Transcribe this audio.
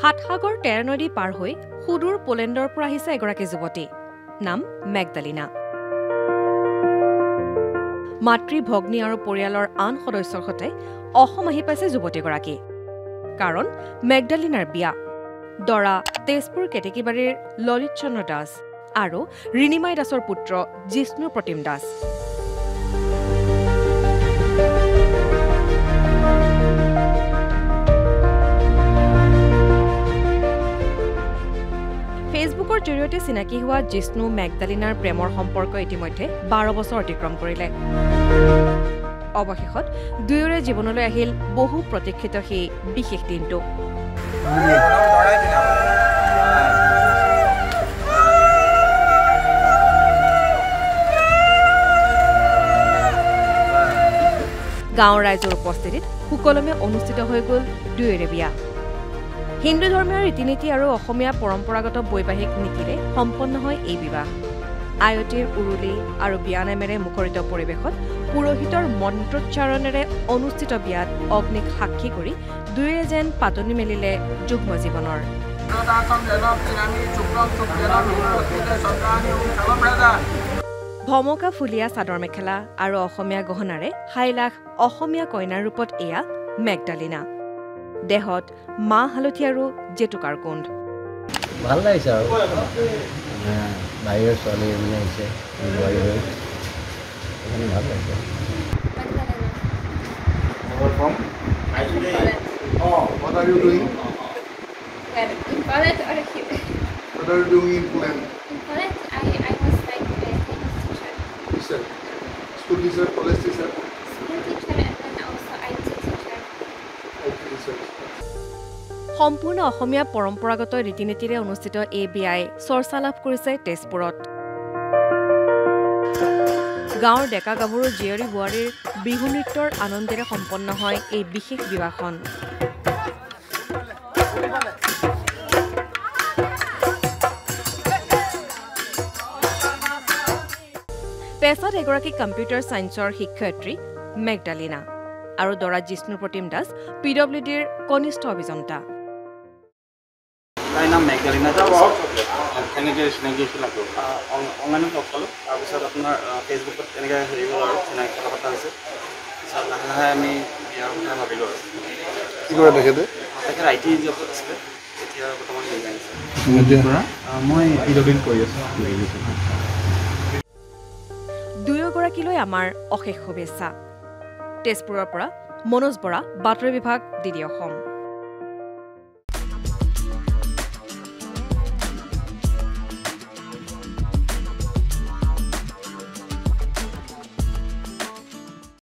হাতসাগৰ তেৰ নদী পাৰ হৈ সুদূৰ পোলেণ্ডৰ পৰা আহিছে এগৰাকী যুৱতী নাম মেগডালিনা মাতৃ ভগ্নী আৰু পৰিয়ালৰ আন সদস্যৰ সৈতে অসম আহি পাইছে যুৱতীগৰাকী কাৰণ মেগডালিনাৰ বিয়া দৰা তেজপুৰ কেতেকীবাৰীৰ ললিত চন্দ্ৰ দাস আৰু ৰিণিমাই দাসৰ পুত্ৰ জিষ্ণু প্ৰতিম দাস ফেচবুকৰ জৰিয়তে চিনাকি হোৱা জিষ্ণু মেগডালিনাৰ প্ৰেমৰ সম্পৰ্ক ইতিমধ্যে 12 বছৰ অতিক্ৰম কৰিলে অৱশেষত দুয়োৰে জীৱনলৈ আহিল বহু প্ৰতীক্ষিত সেই বিশেষ দিনটো গাঁৱৰ ৰাইজৰ উপস্থিতিত সুকলমে অনুষ্ঠিত হৈ গ'ল দুয়োৰে বিয়া হিন্দু ধৰ্মীয় ৰীতি-নীতি আৰু অসমীয়া পৰম্পৰাগত বৈবাহিক নীতিৰে সম্পন্ন হয় এই বিবাহ আয়তীৰ উৰুলি আৰু বিয়ানামেৰে মুখৰিত পৰিৱেশত পুৰোহিতৰ মন্ত্ৰোচ্চাৰণেৰে অনুষ্ঠিত বিয়াত অগ্নিক সাক্ষী কৰি দুয়োৰে যেন পাতনি মেলিলে যুগ্ম জীৱনৰ ভমকা ফুলীয়া চাদৰ মেখেলা আৰু অসমীয়া গহনাৰে হাইলাখ অসমীয়া কইনাৰ ৰূপত এয়া মেগডালিনা দেহত মা হালধি আৰু জেতুকাৰ গোন্ধ ভাল লাগিছে আৰু বাহিৰৰ ছোৱালী মানে আহিছে বোৱাৰী হৈ সেইকাৰণে ভাল লাগিছে What are you doing? In Poland or here? What are you doing in Poland? In Poland, I was like a teacher. Teacher. School teacher, college teacher? School teacher and then also IT teacher. IT teacher. সম্পূৰ্ণ অসমীয়া পৰম্পৰাগত ৰীতি-নীতিৰে অনুষ্ঠিত এই বিয়াই চৰ্চা লাভ কৰিছে তেজপুৰত গাঁৱৰ ডেকা গাভৰু জীয়ৰী বোৱাৰীৰ বিহু নৃত্যৰ আনন্দেৰে সম্পন্ন হয় এই বিশেষ বিবাহখন পেছাত এগৰাকী কম্পিউটাৰ ছায়েন্সৰ শিক্ষয়িত্ৰী মেগডালিনা আৰু দৰা জিষ্ণু প্ৰতিম দাস পিডব্লিউডিৰ কনিষ্ঠ অভিযন্তা নাম মেগডালিনা কেনেকৈ চিনাকি হৈছিল অনলাইনত লগ পালোঁ তাৰপিছত আপোনাৰ ফেচবুকত এনেকৈ হেৰি হ'ল আৰু চিনাকি কথা পতা হৈছে তাৰপিছত লাহে লাহে আমি বিয়াৰ কথা ভাবিলোঁ আৰু কি কৰে তেখেতে IT জবত আছিলে এতিয়া বৰ্তমান আহিছে মই পিডব্লিউডিত কৰি আছোঁ দুয়োগৰাকীলৈ আমাৰ অশেষ শুভেচ্ছা তেজপুৰৰ পৰা মনোজ বৰা বাতৰি বিভাগ DD অসম